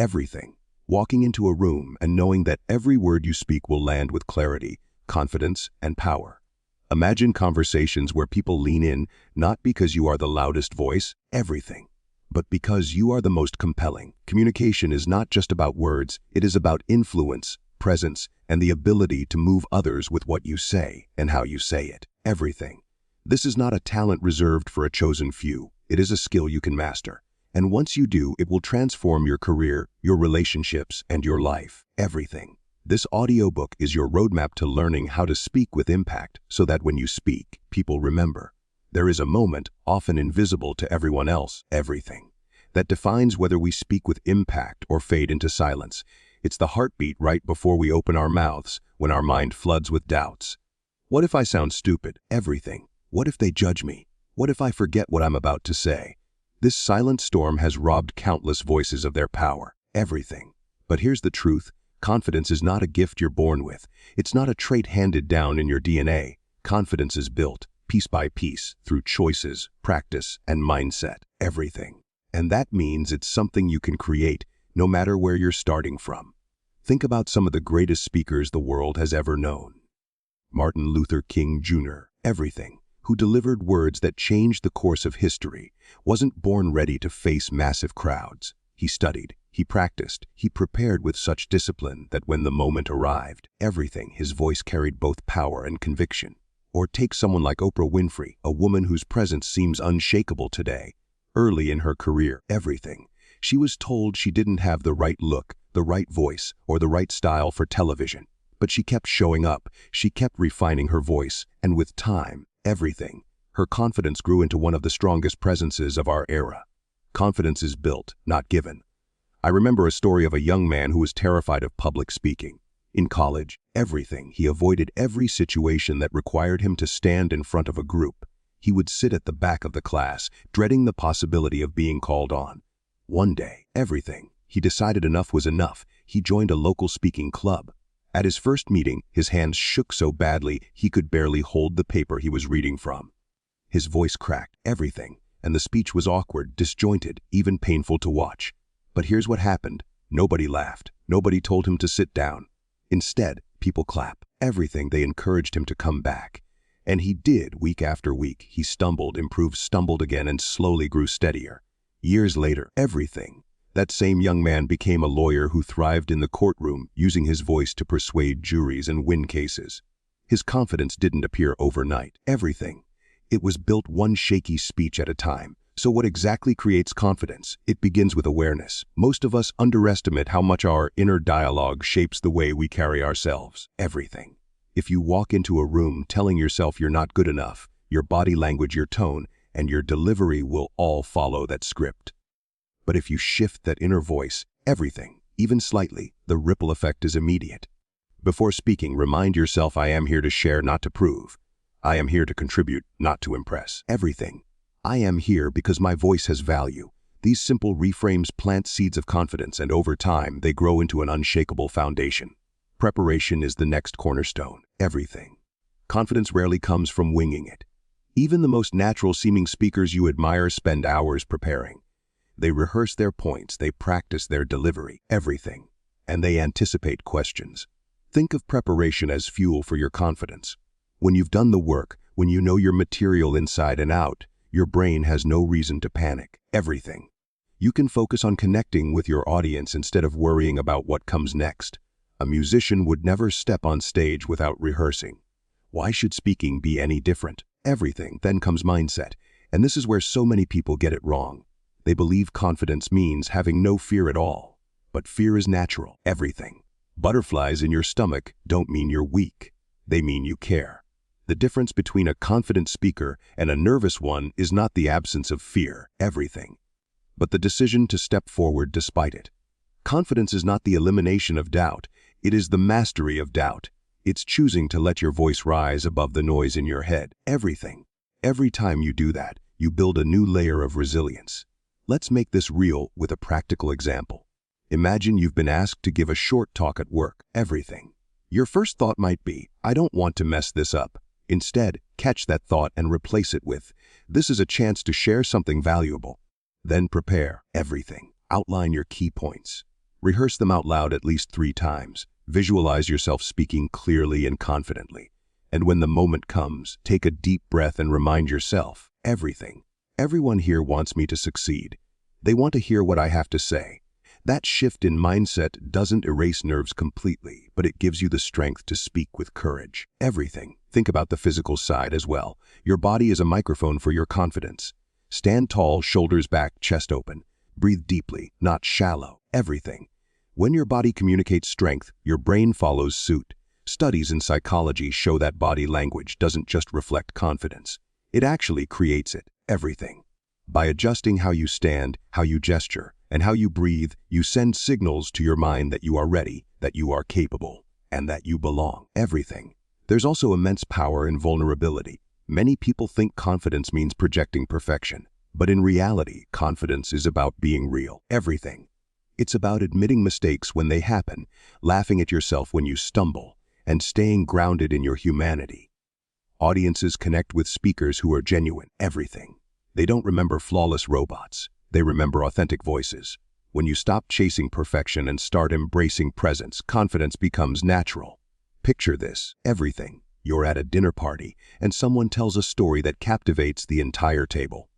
everything. Walking into a room and knowing that every word you speak will land with clarity, confidence, and power. Imagine conversations where people lean in, not because you are the loudest voice, everything, but because you are the most compelling. Communication is not just about words, it is about influence, presence, and the ability to move others with what you say and how you say it. Everything. This is not a talent reserved for a chosen few. It is a skill you can master. And once you do, it will transform your career, your relationships, and your life. Everything. This audiobook is your roadmap to learning how to speak with impact so that when you speak, people remember. There is a moment, often invisible to everyone else, everything, that defines whether we speak with impact or fade into silence. It's the heartbeat right before we open our mouths, when our mind floods with doubts. What if I sound stupid? Everything. What if they judge me? What if I forget what I'm about to say? This silent storm has robbed countless voices of their power. Everything. But here's the truth. Confidence is not a gift you're born with. It's not a trait handed down in your DNA. Confidence is built, piece by piece, through choices, practice, and mindset. Everything. And that means it's something you can create, no matter where you're starting from. Think about some of the greatest speakers the world has ever known. Martin Luther King Jr., everything, who delivered words that changed the course of history, wasn't born ready to face massive crowds. He studied, he practiced, he prepared with such discipline that when the moment arrived, everything, his voice carried both power and conviction. Or take someone like Oprah Winfrey, a woman whose presence seems unshakable today. Early in her career, everything. She was told she didn't have the right look, the right voice, or the right style for television. But she kept showing up, she kept refining her voice, and with time, everything, her confidence grew into one of the strongest presences of our era. Confidence is built, not given. I remember a story of a young man who was terrified of public speaking. In college, everything, he avoided every situation that required him to stand in front of a group. He would sit at the back of the class, dreading the possibility of being called on. One day, everything, he decided enough was enough. He joined a local speaking club. At his first meeting, his hands shook so badly he could barely hold the paper he was reading from. His voice cracked, everything, and the speech was awkward, disjointed, even painful to watch. But here's what happened. Nobody laughed. Nobody told him to sit down. Instead, people clapped. Everything, they encouraged him to come back. And he did, week after week. He stumbled, improved, stumbled again, and slowly grew steadier. Years later, everything. That same young man became a lawyer who thrived in the courtroom, using his voice to persuade juries and win cases. His confidence didn't appear overnight. Everything. It was built one shaky speech at a time. So what exactly creates confidence? It begins with awareness. Most of us underestimate how much our inner dialogue shapes the way we carry ourselves. Everything. If you walk into a room telling yourself you're not good enough, your body language, your tone, and your delivery will all follow that script. But if you shift that inner voice, everything, even slightly, the ripple effect is immediate. Before speaking, remind yourself, I am here to share, not to prove. I am here to contribute, not to impress. Everything. I am here because my voice has value. These simple reframes plant seeds of confidence, and over time, they grow into an unshakable foundation. Preparation is the next cornerstone. Everything. Confidence rarely comes from winging it. Even the most natural-seeming speakers you admire spend hours preparing. They rehearse their points, they practice their delivery, everything, and they anticipate questions. Think of preparation as fuel for your confidence. When you've done the work, when you know your material inside and out, your brain has no reason to panic. Everything. You can focus on connecting with your audience instead of worrying about what comes next. A musician would never step on stage without rehearsing. Why should speaking be any different? Everything. Then comes mindset, and this is where so many people get it wrong. They believe confidence means having no fear at all. But fear is natural. Everything. Butterflies in your stomach don't mean you're weak. They mean you care. The difference between a confident speaker and a nervous one is not the absence of fear, everything, but the decision to step forward despite it. Confidence is not the elimination of doubt. It is the mastery of doubt. It's choosing to let your voice rise above the noise in your head. Everything. Every time you do that, you build a new layer of resilience. Let's make this real with a practical example. Imagine you've been asked to give a short talk at work. Everything. Your first thought might be, I don't want to mess this up. Instead, catch that thought and replace it with, this is a chance to share something valuable. Then prepare. Everything. Outline your key points. Rehearse them out loud at least 3 times. Visualize yourself speaking clearly and confidently. And when the moment comes, take a deep breath and remind yourself, everything. Everyone here wants me to succeed. They want to hear what I have to say. That shift in mindset doesn't erase nerves completely, but it gives you the strength to speak with courage. Everything. Think about the physical side as well. Your body is a microphone for your confidence. Stand tall, shoulders back, chest open. Breathe deeply, not shallow. Everything. When your body communicates strength, your brain follows suit. Studies in psychology show that body language doesn't just reflect confidence. It actually creates it. Everything. By adjusting how you stand, how you gesture, and how you breathe, you send signals to your mind that you are ready, that you are capable, and that you belong. Everything. There's also immense power in vulnerability. Many people think confidence means projecting perfection, but in reality, confidence is about being real. Everything. It's about admitting mistakes when they happen, laughing at yourself when you stumble, and staying grounded in your humanity. Audiences connect with speakers who are genuine. Everything. They don't remember flawless robots. They remember authentic voices. When you stop chasing perfection and start embracing presence, confidence becomes natural. Picture this. Everything. You're at a dinner party, and someone tells a story that captivates the entire table.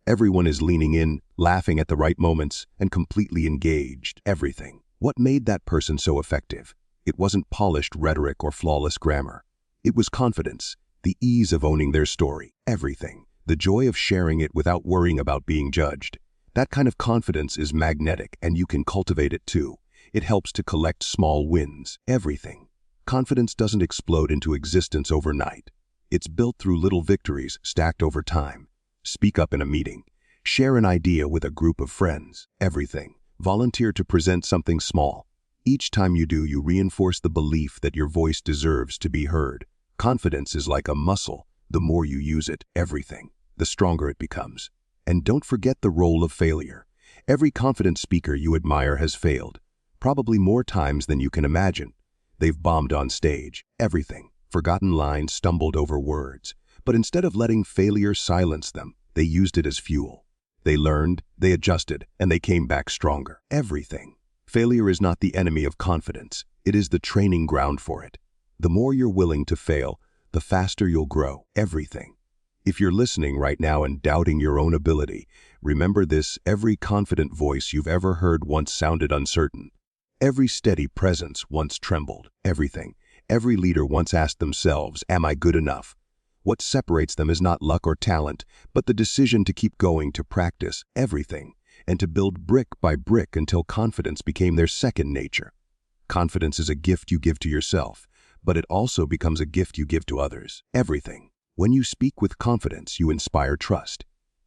Everyone is leaning in, laughing at the right moments, and completely engaged. Everything. What made that person so effective? It wasn't polished rhetoric or flawless grammar. It was confidence, the ease of owning their story. Everything. The joy of sharing it without worrying about being judged. That kind of confidence is magnetic, and you can cultivate it too. It helps to collect small wins. Everything. Confidence doesn't explode into existence overnight. It's built through little victories stacked over time. Speak up in a meeting. Share an idea with a group of friends. Everything. Volunteer to present something small. Each time you do, you reinforce the belief that your voice deserves to be heard. Confidence is like a muscle. The more you use it, everything, the stronger it becomes. And don't forget the role of failure. Every confident speaker you admire has failed, probably more times than you can imagine. They've bombed on stage. Everything. Forgotten lines, stumbled over words. But instead of letting failure silence them, they used it as fuel. They learned, they adjusted, and they came back stronger. Everything. Failure is not the enemy of confidence. It is the training ground for it. The more you're willing to fail, the faster you'll grow. Everything. If you're listening right now and doubting your own ability, remember this: every confident voice you've ever heard once sounded uncertain. Every steady presence once trembled. Everything. Every leader once asked themselves, am I good enough? What separates them is not luck or talent, but the decision to keep going, to practice. Everything. And to build brick by brick until confidence became their second nature. Confidence is a gift you give to yourself, but it also becomes a gift you give to others. Everything. When you speak with confidence, you inspire trust.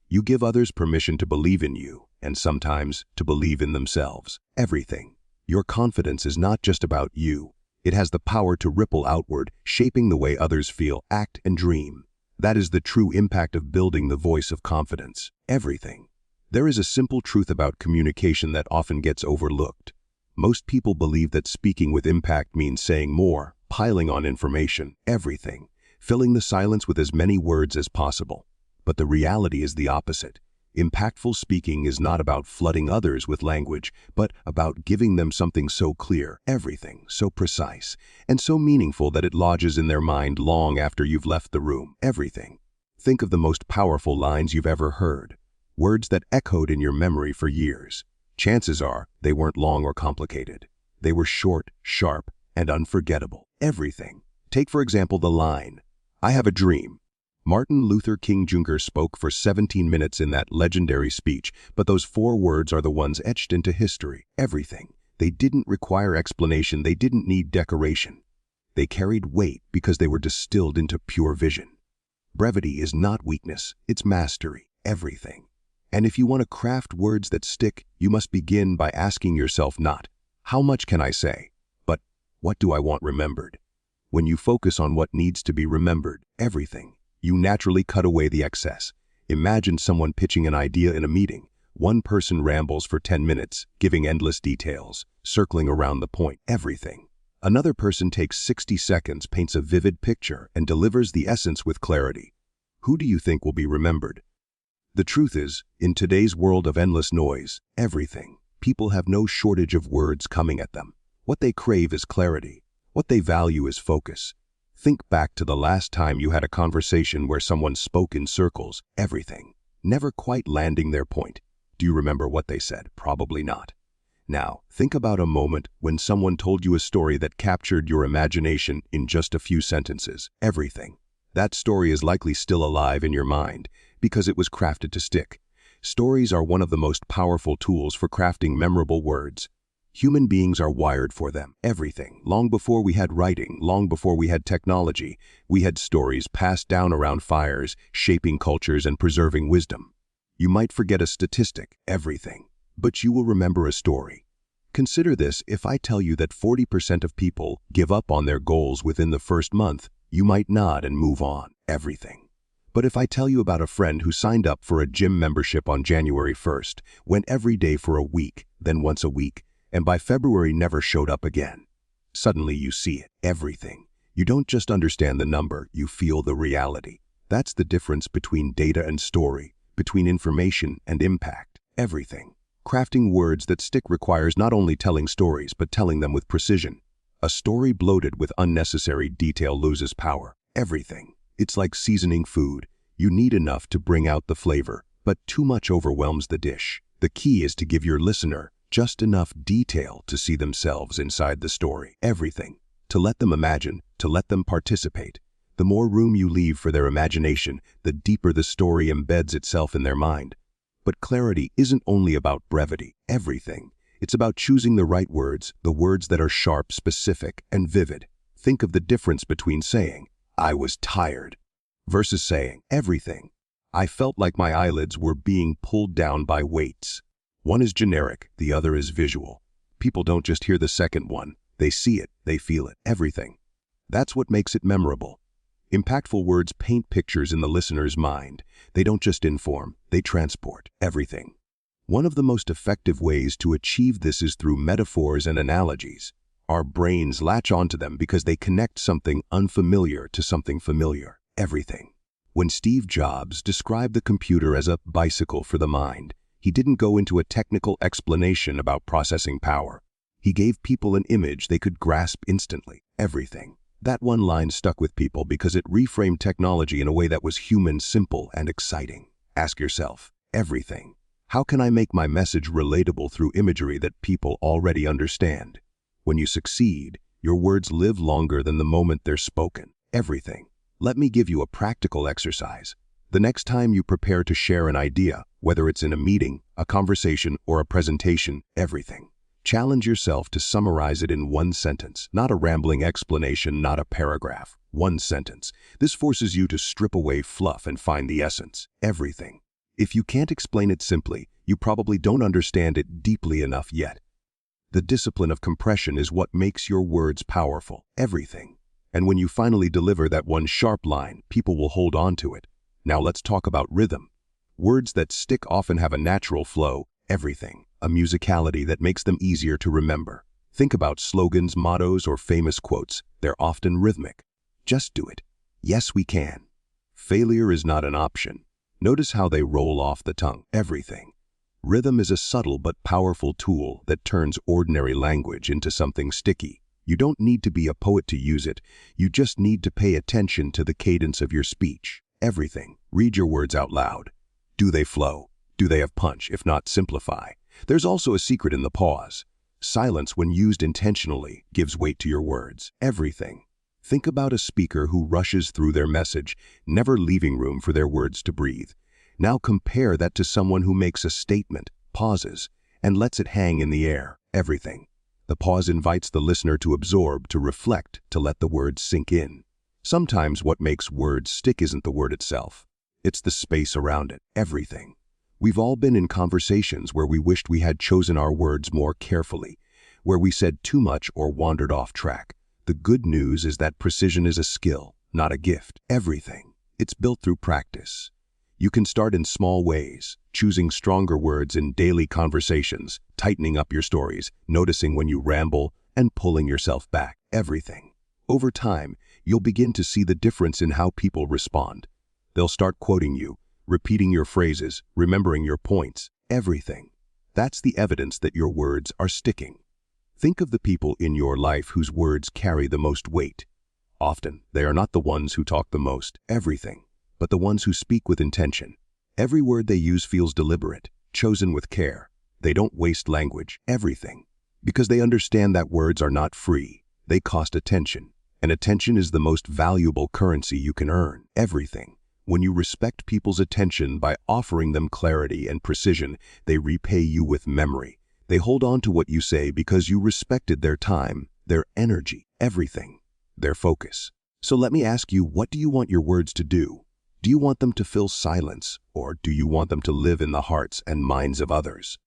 You give others permission to believe in you, and sometimes to believe in themselves. Everything. Your confidence is not just about you. It has the power to ripple outward, shaping the way others feel, act, and dream. That is the true impact of building the voice of confidence. Everything. There is a simple truth about communication that often gets overlooked. Most people believe that speaking with impact means saying more, piling on information. Everything. Filling the silence with as many words as possible. But the reality is the opposite. Impactful speaking is not about flooding others with language, but about giving them something so clear, everything, so precise, and so meaningful that it lodges in their mind long after you've left the room. Everything. Think of the most powerful lines you've ever heard. Words that echoed in your memory for years. Chances are they weren't long or complicated. They were short, sharp, and unforgettable. Everything. Take, for example, the line, I have a dream. Martin Luther King Jr. spoke for 17 minutes in that legendary speech, but those 4 words are the ones etched into history. Everything. They didn't require explanation. They didn't need decoration. They carried weight because they were distilled into pure vision. Brevity is not weakness, it's mastery. Everything. And if you want to craft words that stick, you must begin by asking yourself not, how much can I say, but what do I want remembered? When you focus on what needs to be remembered, everything, you naturally cut away the excess. Imagine someone pitching an idea in a meeting. One person rambles for 10 minutes, giving endless details, circling around the point. Everything. Another person takes 60 seconds, paints a vivid picture, and delivers the essence with clarity. Who do you think will be remembered? The truth is, in today's world of endless noise, everything, People have no shortage of words coming at them. What they crave is clarity. What they value is focus. Think back to the last time you had a conversation where someone spoke in circles, everything, never quite landing their point. Do you remember what they said? Probably not. Now, think about a moment when someone told you a story that captured your imagination in just a few sentences. Everything. That story is likely still alive in your mind because it was crafted to stick. Stories are one of the most powerful tools for crafting memorable words. Human beings are wired for them. Everything. Long before we had writing, long before we had technology, we had stories passed down around fires, shaping cultures and preserving wisdom. You might forget a statistic, everything, but you will remember a story. Consider this: if I tell you that 40% of people give up on their goals within the first month, you might nod and move on. Everything. But if I tell you about a friend who signed up for a gym membership on January 1st, went every day for a week, then once a week, and by February never showed up again. Suddenly you see it. Everything. You don't just understand the number, you feel the reality. That's the difference between data and story, between information and impact. Everything. Crafting words that stick requires not only telling stories, but telling them with precision. A story bloated with unnecessary detail loses power. Everything. It's like seasoning food. You need enough to bring out the flavor, but too much overwhelms the dish. The key is to give your listener just enough detail to see themselves inside the story. Everything. To let them imagine, to let them participate. The more room you leave for their imagination, the deeper the story embeds itself in their mind. But clarity isn't only about brevity. Everything. It's about choosing the right words, the words that are sharp, specific, and vivid. Think of the difference between saying, "I was tired," versus saying, "Everything. I felt like my eyelids were being pulled down by weights." One is generic, the other is visual. People don't just hear the second one, they see it, they feel it. Everything. That's what makes it memorable. Impactful words paint pictures in the listener's mind. They don't just inform, they transport. Everything. One of the most effective ways to achieve this is through metaphors and analogies. Our brains latch onto them because they connect something unfamiliar to something familiar. Everything. When Steve Jobs described the computer as a bicycle for the mind, he didn't go into a technical explanation about processing power. He gave people an image they could grasp instantly. Everything. That one line stuck with people because it reframed technology in a way that was human, simple, and exciting. Ask yourself, everything. How can I make my message relatable through imagery that people already understand? When you succeed, your words live longer than the moment they're spoken. Everything. Let me give you a practical exercise. The next time you prepare to share an idea, whether it's in a meeting, a conversation, or a presentation, everything. Challenge yourself to summarize it in one sentence, not a rambling explanation, not a paragraph. One sentence. This forces you to strip away fluff and find the essence. Everything. If you can't explain it simply, you probably don't understand it deeply enough yet. The discipline of compression is what makes your words powerful. Everything. And when you finally deliver that one sharp line, people will hold on to it. Now let's talk about rhythm. Words that stick often have a natural flow. Everything. A musicality that makes them easier to remember. Think about slogans, mottos, or famous quotes. They're often rhythmic. Just do it. Yes, we can. Failure is not an option. Notice how they roll off the tongue. Everything. Rhythm is a subtle but powerful tool that turns ordinary language into something sticky. You don't need to be a poet to use it. You just need to pay attention to the cadence of your speech. Everything. Read your words out loud. Do they flow? Do they have punch? If not, simplify. There's also a secret in the pause. Silence, when used intentionally, gives weight to your words. Everything. Think about a speaker who rushes through their message, never leaving room for their words to breathe. Now compare that to someone who makes a statement, pauses, and lets it hang in the air. Everything. The pause invites the listener to absorb, to reflect, to let the words sink in. Sometimes what makes words stick isn't the word itself. It's the space around it. Everything. We've all been in conversations where we wished we had chosen our words more carefully, where we said too much or wandered off track. The good news is that precision is a skill, not a gift. Everything. It's built through practice. You can start in small ways, choosing stronger words in daily conversations, tightening up your stories, noticing when you ramble, and pulling yourself back. Everything. Over time, you'll begin to see the difference in how people respond. They'll start quoting you, repeating your phrases, remembering your points. Everything. That's the evidence that your words are sticking. Think of the people in your life whose words carry the most weight. Often, they are not the ones who talk the most, everything, but the ones who speak with intention. Every word they use feels deliberate, chosen with care. They don't waste language, everything, because they understand that words are not free. They cost attention, and attention is the most valuable currency you can earn, everything. When you respect people's attention by offering them clarity and precision, they repay you with memory. They hold on to what you say because you respected their time, their energy, everything, their focus. So let me ask you, what do you want your words to do? Do you want them to fill silence, or do you want them to live in the hearts and minds of others?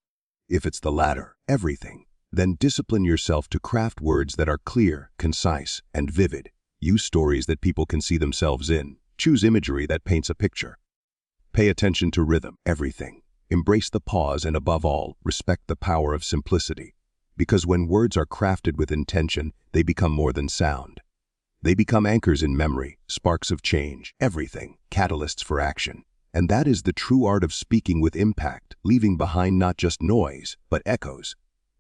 If it's the latter, everything, then discipline yourself to craft words that are clear, concise, and vivid. Use stories that people can see themselves in. Choose imagery that paints a picture. Pay attention to rhythm, everything. Embrace the pause and, above all, respect the power of simplicity. Because when words are crafted with intention, they become more than sound. They become anchors in memory, sparks of change, everything, catalysts for action. And that is the true art of speaking with impact, leaving behind not just noise, but echoes.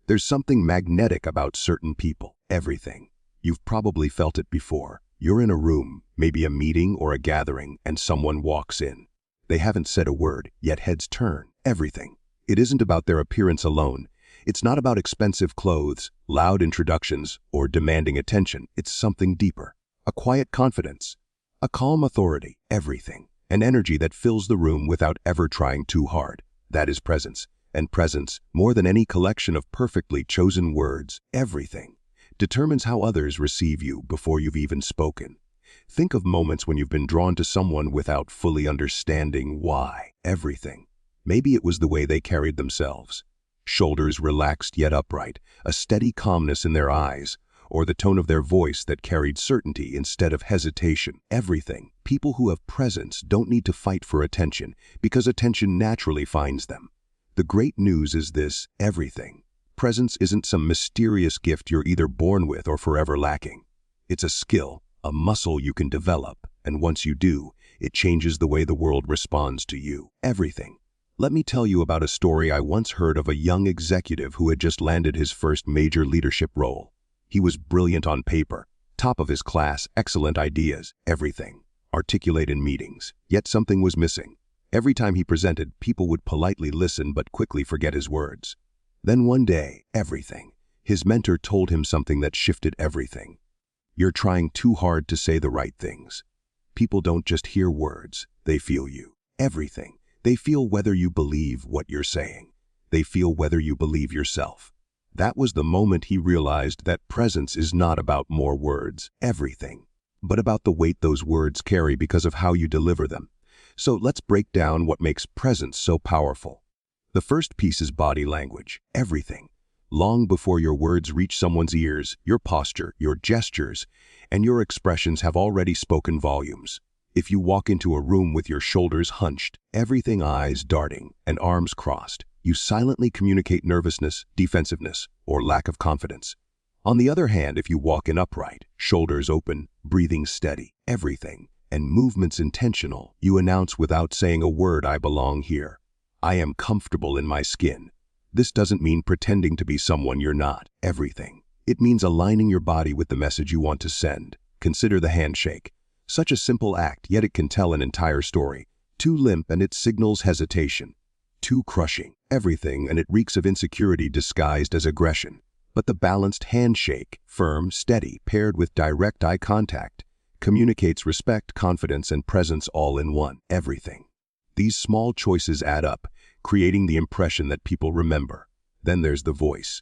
There's something magnetic about certain people, everything. You've probably felt it before. You're in a room, maybe a meeting or a gathering, and someone walks in. They haven't said a word, yet heads turn, everything. It isn't about their appearance alone. It's not about expensive clothes, loud introductions, or demanding attention. It's something deeper. A quiet confidence, a calm authority, everything. An energy that fills the room without ever trying too hard. That is presence. And presence, more than any collection of perfectly chosen words, everything, determines how others receive you before you've even spoken. Think of moments when you've been drawn to someone without fully understanding why, everything. Maybe it was the way they carried themselves. Shoulders relaxed yet upright, a steady calmness in their eyes, or the tone of their voice that carried certainty instead of hesitation. Everything. People who have presence don't need to fight for attention, because attention naturally finds them. The great news is this, everything. Presence isn't some mysterious gift you're either born with or forever lacking. It's a skill, a muscle you can develop, and once you do, it changes the way the world responds to you. Everything. Let me tell you about a story I once heard of a young executive who had just landed his first major leadership role. He was brilliant on paper, top of his class, excellent ideas, everything, articulate in meetings, yet something was missing. Every time he presented, people would politely listen but quickly forget his words. Then one day, everything. His mentor told him something that shifted everything. You're trying too hard to say the right things. People don't just hear words, they feel you. Everything. They feel whether you believe what you're saying. They feel whether you believe yourself. That was the moment he realized that presence is not about more words, everything, but about the weight those words carry because of how you deliver them. So let's break down what makes presence so powerful. The first piece is body language, everything. Long before your words reach someone's ears, your posture, your gestures, and your expressions have already spoken volumes. If you walk into a room with your shoulders hunched, everything eyes darting, and arms crossed, you silently communicate nervousness, defensiveness, or lack of confidence. On the other hand, if you walk in upright, shoulders open, breathing steady, everything, and movements intentional, you announce without saying a word, I belong here. I am comfortable in my skin. This doesn't mean pretending to be someone you're not, everything. It means aligning your body with the message you want to send. Consider the handshake. Such a simple act, yet it can tell an entire story. Too limp and it signals hesitation. Too crushing, everything, and it reeks of insecurity disguised as aggression. But the balanced handshake, firm, steady, paired with direct eye contact, communicates respect, confidence, and presence all in one, everything. These small choices add up, creating the impression that people remember. Then there's the voice.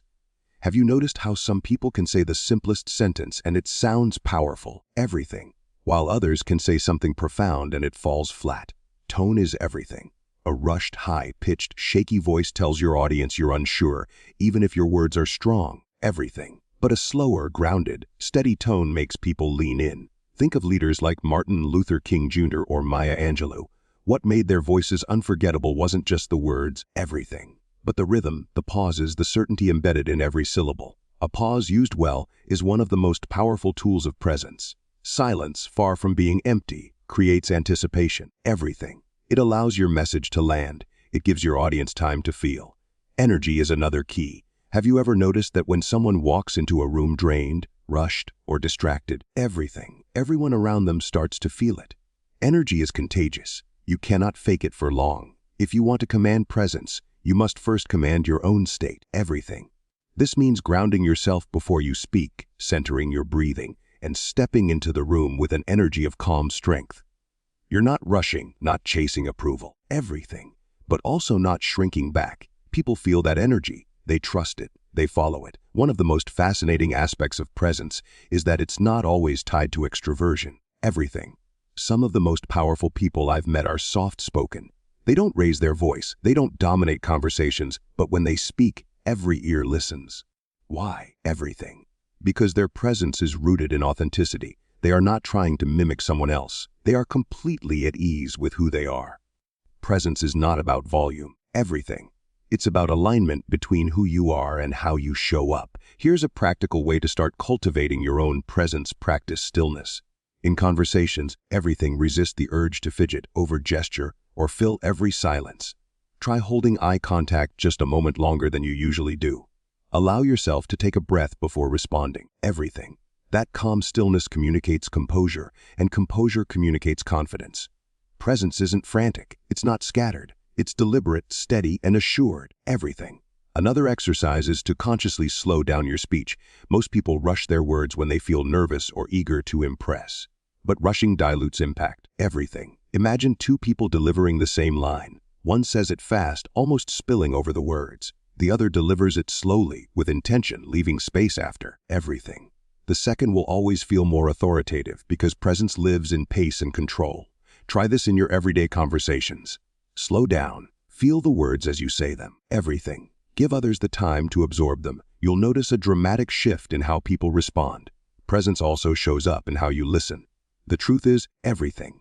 Have you noticed how some people can say the simplest sentence and it sounds powerful, everything, while others can say something profound and it falls flat? Tone is everything. A rushed, high-pitched, shaky voice tells your audience you're unsure, even if your words are strong, everything. But a slower, grounded, steady tone makes people lean in. Think of leaders like Martin Luther King Jr. or Maya Angelou. What made their voices unforgettable wasn't just the words, everything, but the rhythm, the pauses, the certainty embedded in every syllable. A pause used well is one of the most powerful tools of presence. Silence, far from being empty, creates anticipation, everything. It allows your message to land. It gives your audience time to feel. Energy is another key. Have you ever noticed that when someone walks into a room drained, rushed, or distracted, everyone around them starts to feel it? Energy is contagious. You cannot fake it for long. If you want to command presence, you must first command your own state, everything. This means grounding yourself before you speak, centering your breathing, and stepping into the room with an energy of calm strength. You're not rushing, not chasing approval, everything, but also not shrinking back. People feel that energy. They trust it. They follow it. One of the most fascinating aspects of presence is that it's not always tied to extroversion, everything. Some of the most powerful people I've met are soft-spoken. They don't raise their voice. They don't dominate conversations, but when they speak, every ear listens. Why? Everything. Because their presence is rooted in authenticity. They are not trying to mimic someone else. They are completely at ease with who they are. Presence is not about volume. Everything. It's about alignment between who you are and how you show up. Here's a practical way to start cultivating your own presence. Practice stillness. In conversations, everything. Resist the urge to fidget, over-gesture, or fill every silence. Try holding eye contact just a moment longer than you usually do. Allow yourself to take a breath before responding. Everything. That calm stillness communicates composure, and composure communicates confidence. Presence isn't frantic. It's not scattered. It's deliberate, steady, and assured. Everything. Another exercise is to consciously slow down your speech. Most people rush their words when they feel nervous or eager to impress. But rushing dilutes impact. Everything. Imagine two people delivering the same line. One says it fast, almost spilling over the words. The other delivers it slowly, with intention, leaving space after. Everything. The second will always feel more authoritative because presence lives in pace and control. Try this in your everyday conversations. Slow down. Feel the words as you say them. Everything. Give others the time to absorb them. You'll notice a dramatic shift in how people respond. Presence also shows up in how you listen. The truth is, everything.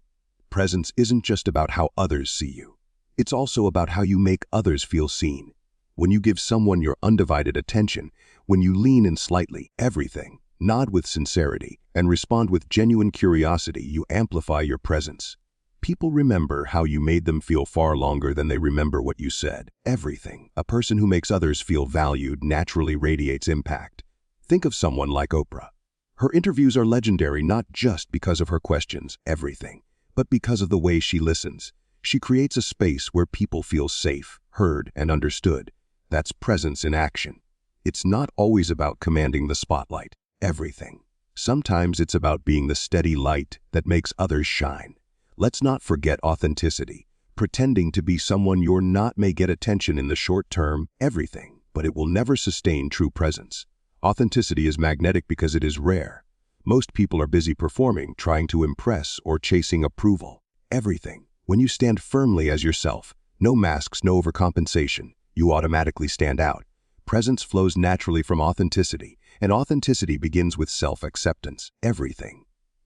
Presence isn't just about how others see you. It's also about how you make others feel seen. When you give someone your undivided attention, when you lean in slightly, everything, nod with sincerity, and respond with genuine curiosity, you amplify your presence. People remember how you made them feel far longer than they remember what you said. Everything. A person who makes others feel valued naturally radiates impact. Think of someone like Oprah. Her interviews are legendary not just because of her questions, everything, but because of the way she listens. She creates a space where people feel safe, heard, and understood. That's presence in action. It's not always about commanding the spotlight. Everything. Sometimes it's about being the steady light that makes others shine. Let's not forget authenticity. Pretending to be someone you're not may get attention in the short term, everything, but it will never sustain true presence. Authenticity is magnetic because it is rare. Most people are busy performing, trying to impress, or chasing approval. Everything. When you stand firmly as yourself, no masks, no overcompensation, you automatically stand out. Presence flows naturally from authenticity, and authenticity begins with self-acceptance. Everything.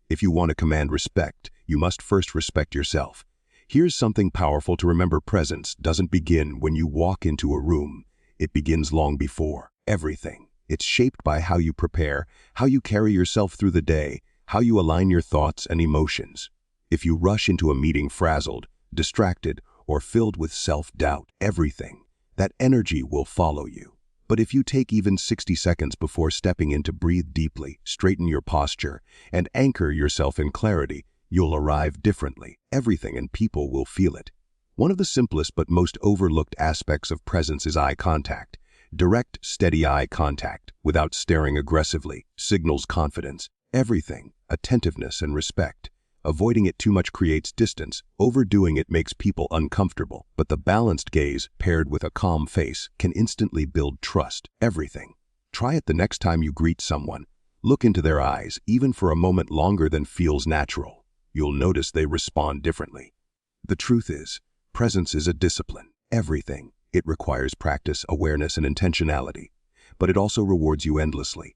If you want to command respect, you must first respect yourself. Here's something powerful to remember. Presence doesn't begin when you walk into a room. It begins long before. Everything. It's shaped by how you prepare, how you carry yourself through the day, how you align your thoughts and emotions. If you rush into a meeting frazzled, distracted, or filled with self-doubt, everything, that energy will follow you. But if you take even 60 seconds before stepping in to breathe deeply, straighten your posture, and anchor yourself in clarity, you'll arrive differently. Everything and people will feel it. One of the simplest but most overlooked aspects of presence is eye contact. Direct, steady eye contact, without staring aggressively, signals confidence. Everything, attentiveness and respect. Avoiding it too much creates distance. Overdoing it makes people uncomfortable. But the balanced gaze, paired with a calm face, can instantly build trust. Everything. Try it the next time you greet someone. Look into their eyes, even for a moment longer than feels natural. You'll notice they respond differently. The truth is, presence is a discipline. Everything. It requires practice, awareness, and intentionality. But it also rewards you endlessly.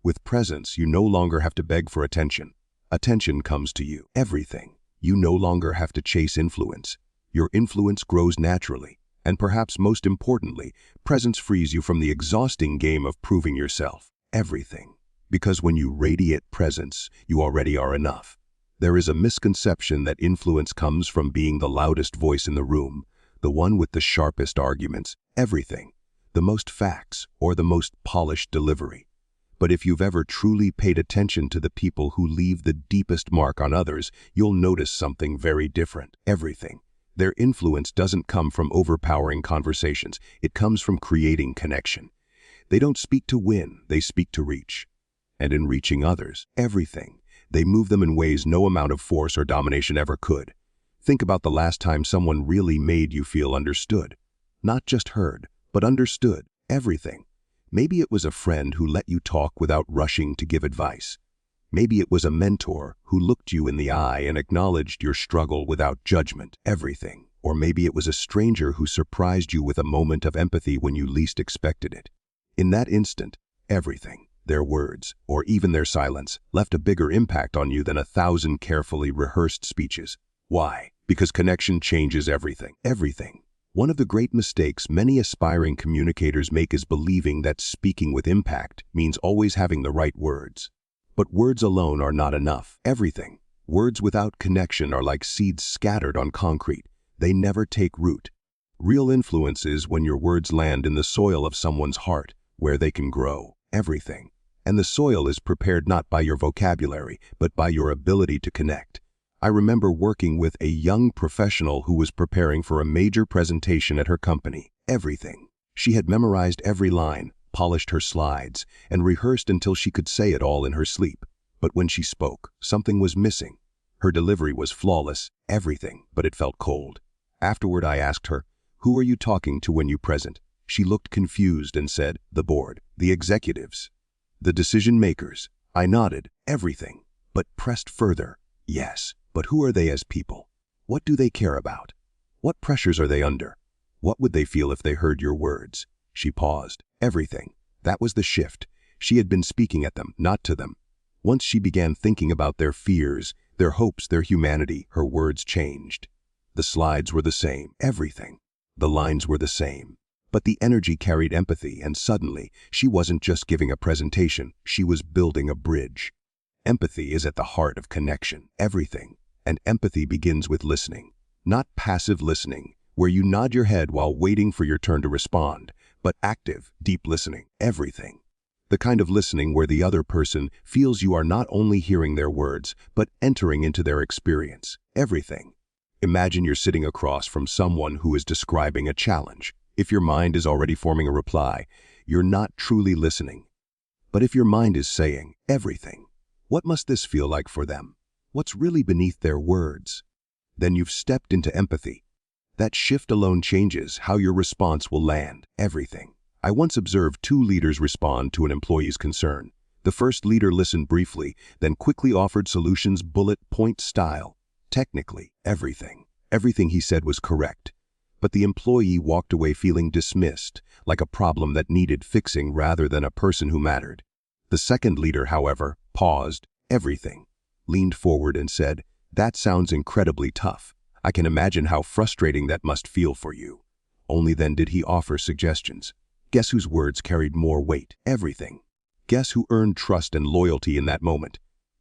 With presence, you no longer have to beg for attention. Attention comes to you. Everything. You no longer have to chase influence. Your influence grows naturally. And perhaps most importantly, presence frees you from the exhausting game of proving yourself. Everything. Because when you radiate presence, you already are enough. There is a misconception that influence comes from being the loudest voice in the room, the one with the sharpest arguments. Everything. the most facts, or the most polished delivery. But if you've ever truly paid attention to the people who leave the deepest mark on others, you'll notice something very different. Everything. Their influence doesn't come from overpowering conversations. It comes from creating connection. They don't speak to win, they speak to reach. And in reaching others, everything, they move them in ways no amount of force or domination ever could. Think about the last time someone really made you feel understood. Not just heard, but understood. Everything. Maybe it was a friend who let you talk without rushing to give advice. Maybe it was a mentor who looked you in the eye and acknowledged your struggle without judgment. Everything. Or maybe it was a stranger who surprised you with a moment of empathy when you least expected it. In that instant, everything, their words, or even their silence, left a bigger impact on you than 1,000 carefully rehearsed speeches. Why? Because connection changes everything. Everything. One of the great mistakes many aspiring communicators make is believing that speaking with impact means always having the right words. But words alone are not enough. Everything. Words without connection are like seeds scattered on concrete. They never take root. Real influence is when your words land in the soil of someone's heart, where they can grow. Everything. And the soil is prepared not by your vocabulary, but by your ability to connect. I remember working with a young professional who was preparing for a major presentation at her company. Everything. She had memorized every line, polished her slides, and rehearsed until she could say it all in her sleep. But when she spoke, something was missing. Her delivery was flawless, everything, but it felt cold. Afterward, I asked her, "Who are you talking to when you present?" She looked confused and said, "The board, the executives, the decision makers." I nodded, everything, but pressed further. Yes. But who are they as people? What do they care about? What pressures are they under? What would they feel if they heard your words? She paused. Everything. That was the shift. She had been speaking at them, not to them. Once she began thinking about their fears, their hopes, their humanity, her words changed. The slides were the same. Everything. The lines were the same. But the energy carried empathy, and suddenly, she wasn't just giving a presentation, she was building a bridge. Empathy is at the heart of connection. Everything. And empathy begins with listening. Not passive listening, where you nod your head while waiting for your turn to respond, but active, deep listening. Everything. The kind of listening where the other person feels you are not only hearing their words, but entering into their experience. Everything. Imagine you're sitting across from someone who is describing a challenge. If your mind is already forming a reply, you're not truly listening. But if your mind is saying, everything, what must this feel like for them? What's really beneath their words? Then you've stepped into empathy. That shift alone changes how your response will land. Everything. I once observed 2 leaders respond to an employee's concern. The first leader listened briefly, then quickly offered solutions bullet point style. Technically, everything. Everything he said was correct. But the employee walked away feeling dismissed, like a problem that needed fixing rather than a person who mattered. The second leader, however, paused. Everything. Leaned forward and said, "That sounds incredibly tough. I can imagine how frustrating that must feel for you." Only then did he offer suggestions. Guess whose words carried more weight? Everything. Guess who earned trust and loyalty in that moment?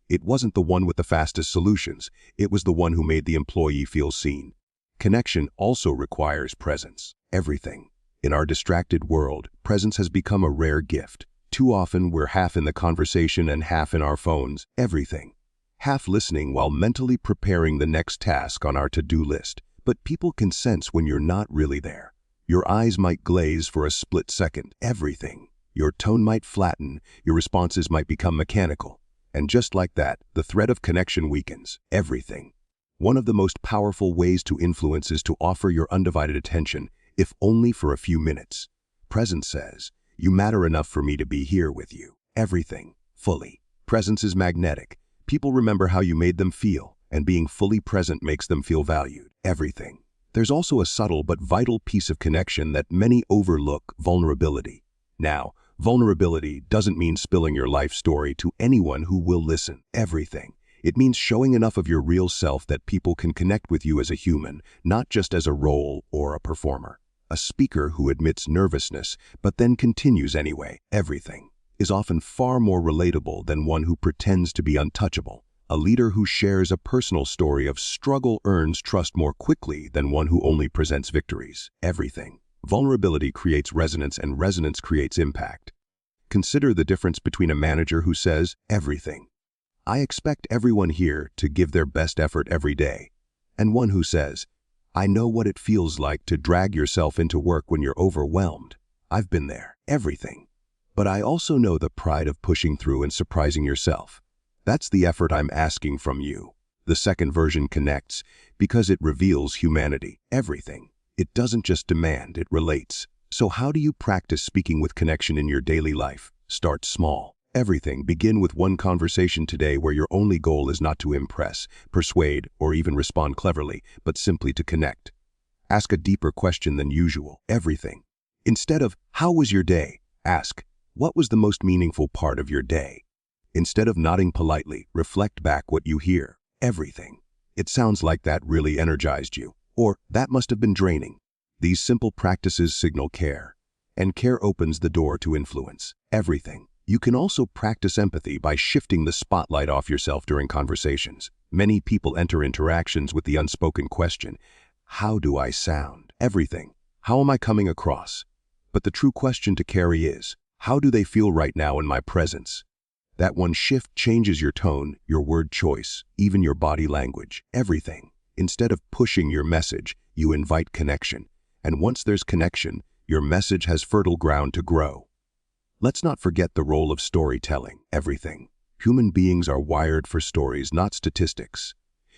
It wasn't the one with the fastest solutions. It was the one who made the employee feel seen. Connection also requires presence. Everything. In our distracted world, presence has become a rare gift. Too often, we're half in the conversation and half in our phones. Everything. Half listening while mentally preparing the next task on our to-do list. But people can sense when you're not really there. Your eyes might glaze for a split second. Everything. Your tone might flatten. Your responses might become mechanical. And just like that, the thread of connection weakens. Everything. One of the most powerful ways to influence is to offer your undivided attention, if only for a few minutes. Presence says, "You matter enough for me to be here with you." Everything. Fully. Presence is magnetic. People remember how you made them feel, and being fully present makes them feel valued. Everything. There's also a subtle but vital piece of connection that many overlook: vulnerability. Now, vulnerability doesn't mean spilling your life story to anyone who will listen. Everything. It means showing enough of your real self that people can connect with you as a human, not just as a role or a performer. A speaker who admits nervousness, but then continues anyway. Everything. Is often far more relatable than one who pretends to be untouchable. A leader who shares a personal story of struggle earns trust more quickly than one who only presents victories. Everything. Vulnerability creates resonance, and resonance creates impact. Consider the difference between a manager who says, "Everything. I expect everyone here to give their best effort every day," and one who says, "I know what it feels like to drag yourself into work when you're overwhelmed. I've been there. Everything. But I also know the pride of pushing through and surprising yourself. That's the effort I'm asking from you." The second version connects because it reveals humanity. Everything. It doesn't just demand, it relates. So how do you practice speaking with connection in your daily life? Start small. Everything. Begin with one conversation today where your only goal is not to impress, persuade, or even respond cleverly, but simply to connect. Ask a deeper question than usual. Everything. Instead of, "How was your day?" ask, "What was the most meaningful part of your day?" Instead of nodding politely, reflect back what you hear. Everything. "It sounds like that really energized you," or "That must have been draining." These simple practices signal care, and care opens the door to influence. Everything. You can also practice empathy by shifting the spotlight off yourself during conversations. Many people enter interactions with the unspoken question, "How do I sound?" Everything. How am I coming across? But the true question to carry is, how do they feel right now in my presence? That one shift changes your tone, your word choice, even your body language. Everything. Instead of pushing your message, you invite connection. And once there's connection, your message has fertile ground to grow. Let's not forget the role of storytelling. Everything. Human beings are wired for stories, not statistics.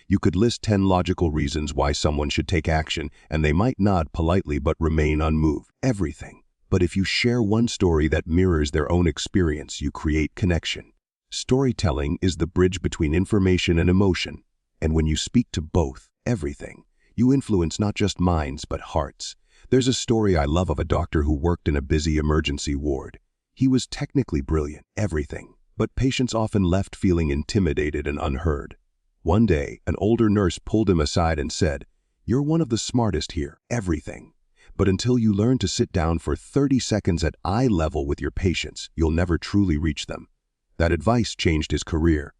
You could list 10 logical reasons why someone should take action, and they might nod politely but remain unmoved. Everything. But if you share one story that mirrors their own experience, you create connection. Storytelling is the bridge between information and emotion. And when you speak to both, everything, you influence not just minds but hearts. There's a story I love of a doctor who worked in a busy emergency ward. He was technically brilliant, everything, but patients often left feeling intimidated and unheard. One day, an older nurse pulled him aside and said, "You're one of the smartest here, everything. But until you learn to sit down for 30 seconds at eye level with your patients, you'll never truly reach them." That advice changed his career.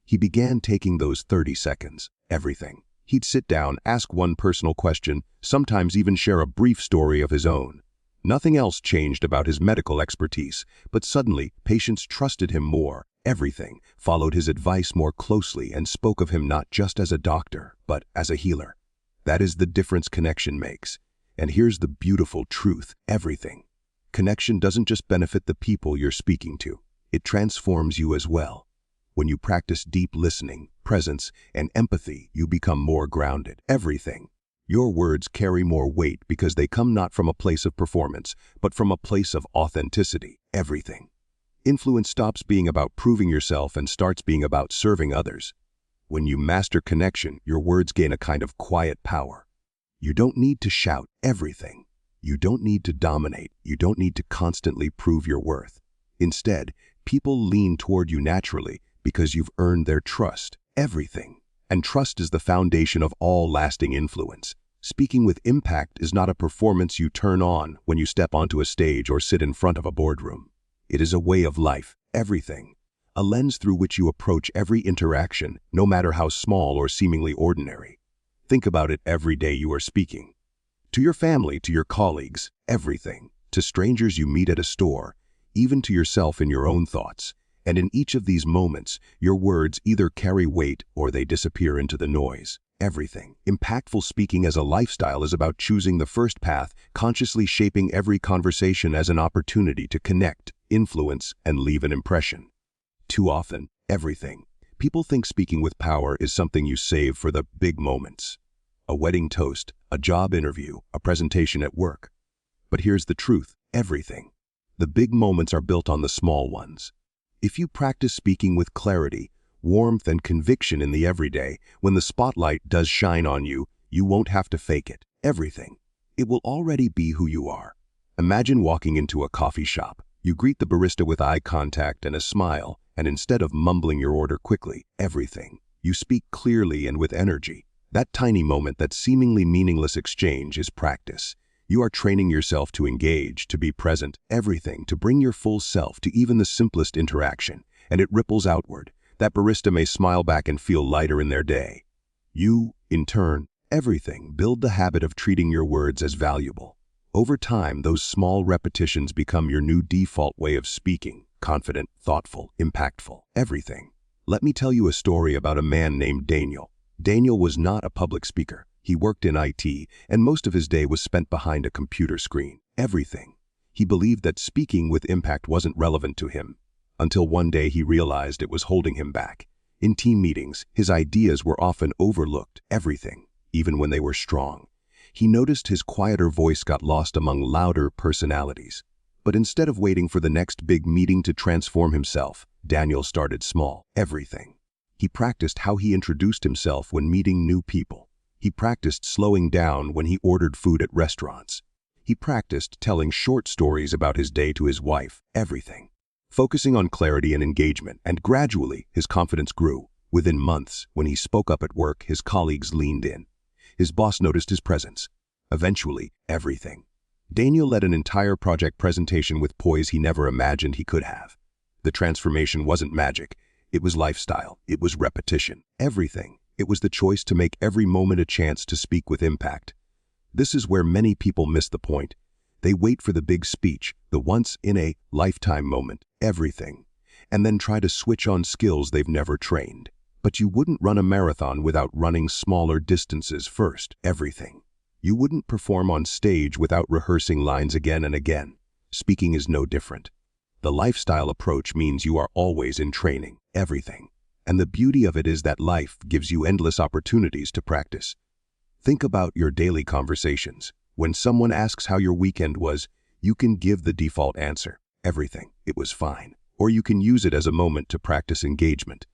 He began taking those 30 seconds, everything. He'd sit down, ask one personal question, sometimes even share a brief story of his own. Nothing else changed about his medical expertise, but suddenly patients trusted him more. Everything followed his advice more closely and spoke of him not just as a doctor, but as a healer. That is the difference connection makes. And here's the beautiful truth, everything. Connection doesn't just benefit the people you're speaking to, it transforms you as well. When you practice deep listening, presence, and empathy, you become more grounded. Everything. Your words carry more weight because they come not from a place of performance, but from a place of authenticity. Everything. Influence stops being about proving yourself and starts being about serving others. When you master connection, your words gain a kind of quiet power. You don't need to shout. Everything. You don't need to dominate. You don't need to constantly prove your worth. Instead, people lean toward you naturally because you've earned their trust. Everything. And trust is the foundation of all lasting influence. Speaking with impact is not a performance you turn on when you step onto a stage or sit in front of a boardroom. It is a way of life. Everything. A lens through which you approach every interaction, no matter how small or seemingly ordinary. Think about it every day you are speaking. To your family, to your colleagues, everything. To strangers you meet at a store, even to yourself in your own thoughts. And in each of these moments, your words either carry weight or they disappear into the noise. Everything. Impactful speaking as a lifestyle is about choosing the first path, consciously shaping every conversation as an opportunity to connect, influence, and leave an impression. Too often, everything. People think speaking with power is something you save for the big moments. A wedding toast, a job interview, a presentation at work. But here's the truth, everything. The big moments are built on the small ones. If you practice speaking with clarity, warmth, and conviction in the everyday, when the spotlight does shine on you, you won't have to fake it. Everything. It will already be who you are. Imagine walking into a coffee shop. You greet the barista with eye contact and a smile, and instead of mumbling your order quickly, everything, you speak clearly and with energy. That tiny moment, that seemingly meaningless exchange, is practice. You are training yourself to engage, to be present, everything, to bring your full self to even the simplest interaction, and it ripples outward. That barista may smile back and feel lighter in their day. You, in turn, everything, build the habit of treating your words as valuable. Over time, those small repetitions become your new default way of speaking: confident, thoughtful, impactful, everything. Let me tell you a story about a man named Daniel. Daniel was not a public speaker. He worked in IT, and most of his day was spent behind a computer screen. Everything. He believed that speaking with impact wasn't relevant to him, until one day he realized it was holding him back. In team meetings, his ideas were often overlooked. Everything, even when they were strong. He noticed his quieter voice got lost among louder personalities. But instead of waiting for the next big meeting to transform himself, Daniel started small. Everything. He practiced how he introduced himself when meeting new people. He practiced slowing down when he ordered food at restaurants. He practiced telling short stories about his day to his wife. Everything. Focusing on clarity and engagement, and gradually his confidence grew. Within months, when he spoke up at work, his colleagues leaned in. His boss noticed his presence. Eventually, everything. Daniel led an entire project presentation with poise he never imagined he could have. The transformation wasn't magic. It was lifestyle. It was repetition. Everything. It was the choice to make every moment a chance to speak with impact. This is where many people miss the point. They wait for the big speech, the once-in-a-lifetime moment, everything, and then try to switch on skills they've never trained. But you wouldn't run a marathon without running smaller distances first. Everything. You wouldn't perform on stage without rehearsing lines again and again. Speaking is no different. The lifestyle approach means you are always in training. Everything. And the beauty of it is that life gives you endless opportunities to practice. Think about your daily conversations. When someone asks how your weekend was, you can give the default answer: everything. It was fine. Or you can use it as a moment to practice engagement.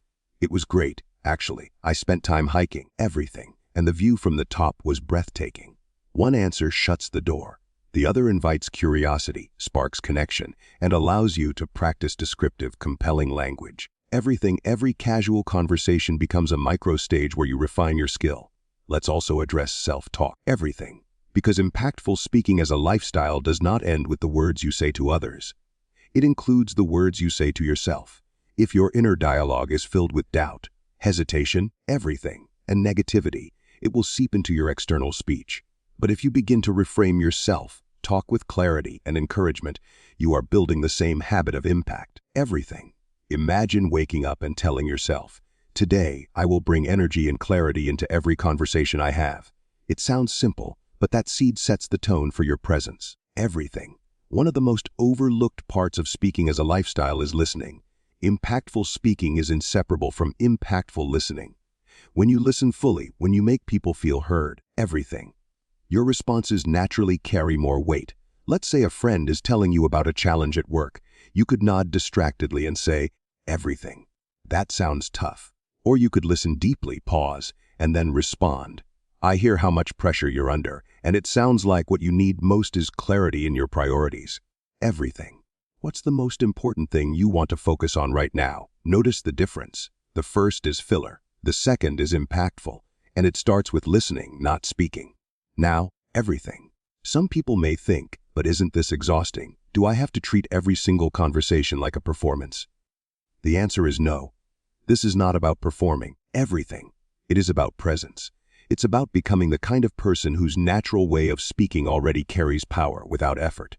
It was great, actually. I spent time hiking. Everything. And the view from the top was breathtaking. One answer shuts the door. The other invites curiosity, sparks connection, and allows you to practice descriptive, compelling language. Every casual conversation becomes a micro stage where you refine your skill. Let's also address self-talk. Everything. Because impactful speaking as a lifestyle does not end with the words you say to others. It includes the words you say to yourself. If your inner dialogue is filled with doubt, hesitation, everything, and negativity, it will seep into your external speech. But if you begin to reframe yourself, talk with clarity and encouragement, you are building the same habit of impact. Everything. Imagine waking up and telling yourself, "Today, I will bring energy and clarity into every conversation I have." It sounds simple, but that seed sets the tone for your presence. Everything. One of the most overlooked parts of speaking as a lifestyle is listening. Impactful speaking is inseparable from impactful listening. When you listen fully, when you make people feel heard, everything. Your responses naturally carry more weight. Let's say a friend is telling you about a challenge at work. You could nod distractedly and say, "Everything." That sounds tough. Or you could listen deeply, pause, and then respond. "I hear how much pressure you're under, and it sounds like what you need most is clarity in your priorities." Everything. What's the most important thing you want to focus on right now? Notice the difference. The first is filler. The second is impactful. And it starts with listening, not speaking. Now, everything. Some people may think, but isn't this exhausting? Do I have to treat every single conversation like a performance? The answer is no. This is not about performing everything. It is about presence. It's about becoming the kind of person whose natural way of speaking already carries power without effort.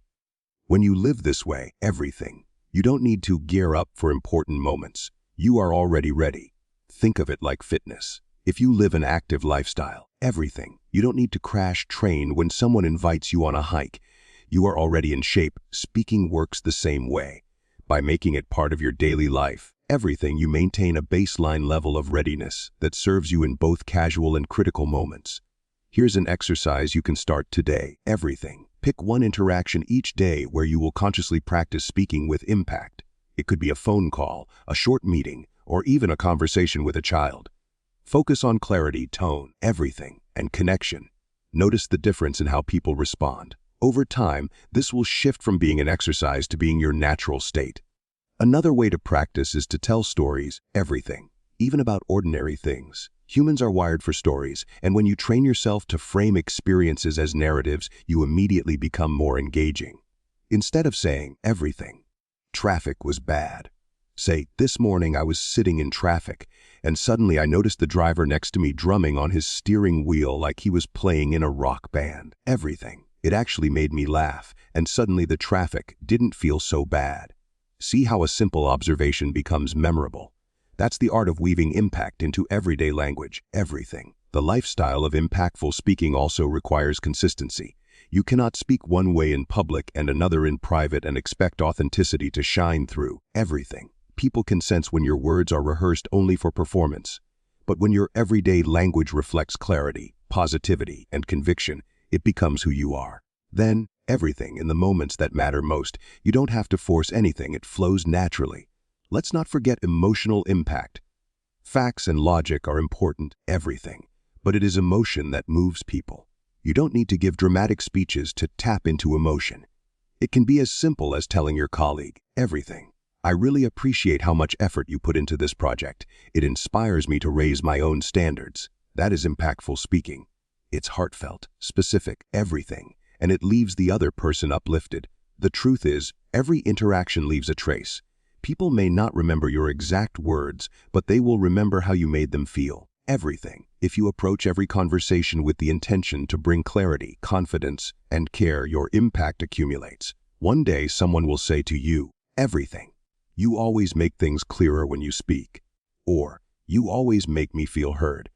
When you live this way, everything, you don't need to gear up for important moments. You are already ready. Think of it like fitness. If you live an active lifestyle, everything, you don't need to crash train when someone invites you on a hike. You are already in shape. Speaking works the same way. By making it part of your daily life, everything, you maintain a baseline level of readiness that serves you in both casual and critical moments. Here's an exercise you can start today. Everything. Pick one interaction each day where you will consciously practice speaking with impact. It could be a phone call, a short meeting, or even a conversation with a child. Focus on clarity, tone, everything, and connection. Notice the difference in how people respond. Over time, this will shift from being an exercise to being your natural state. Another way to practice is to tell stories, everything, even about ordinary things. Humans are wired for stories, and when you train yourself to frame experiences as narratives, you immediately become more engaging. Instead of saying, "Everything, traffic was bad," say, "This morning I was sitting in traffic, and suddenly I noticed the driver next to me drumming on his steering wheel like he was playing in a rock band." Everything. It actually made me laugh, and suddenly the traffic didn't feel so bad. See how a simple observation becomes memorable. That's the art of weaving impact into everyday language, everything. The lifestyle of impactful speaking also requires consistency. You cannot speak one way in public and another in private and expect authenticity to shine through everything. People can sense when your words are rehearsed only for performance. But when your everyday language reflects clarity, positivity, and conviction, it becomes who you are. Then, everything in the moments that matter most, you don't have to force anything, it flows naturally. Let's not forget emotional impact. Facts and logic are important, everything. But it is emotion that moves people. You don't need to give dramatic speeches to tap into emotion. It can be as simple as telling your colleague, everything. I really appreciate how much effort you put into this project. It inspires me to raise my own standards. That is impactful speaking. It's heartfelt, specific, everything, and it leaves the other person uplifted. The truth is, every interaction leaves a trace. People may not remember your exact words, but they will remember how you made them feel. Everything. If you approach every conversation with the intention to bring clarity, confidence, and care, your impact accumulates. One day someone will say to you, everything. You always make things clearer when you speak. Or, you always make me feel heard.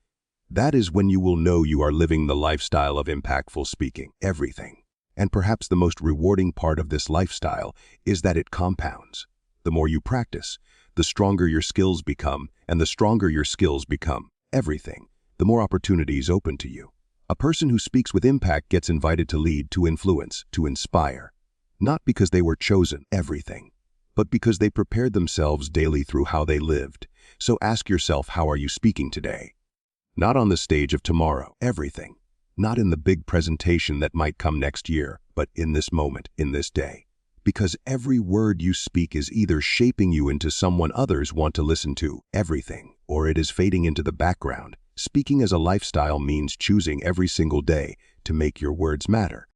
That is when you will know you are living the lifestyle of impactful speaking, everything. And perhaps the most rewarding part of this lifestyle is that it compounds. The more you practice, the stronger your skills become, and the stronger your skills become, everything, the more opportunities open to you. A person who speaks with impact gets invited to lead, to influence, to inspire. Not because they were chosen, everything, but because they prepared themselves daily through how they lived. So ask yourself, how are you speaking today? Not on the stage of tomorrow, everything. Not in the big presentation that might come next year, but in this moment, in this day. Because every word you speak is either shaping you into someone others want to listen to, everything, or it is fading into the background. Speaking as a lifestyle means choosing every single day to make your words matter.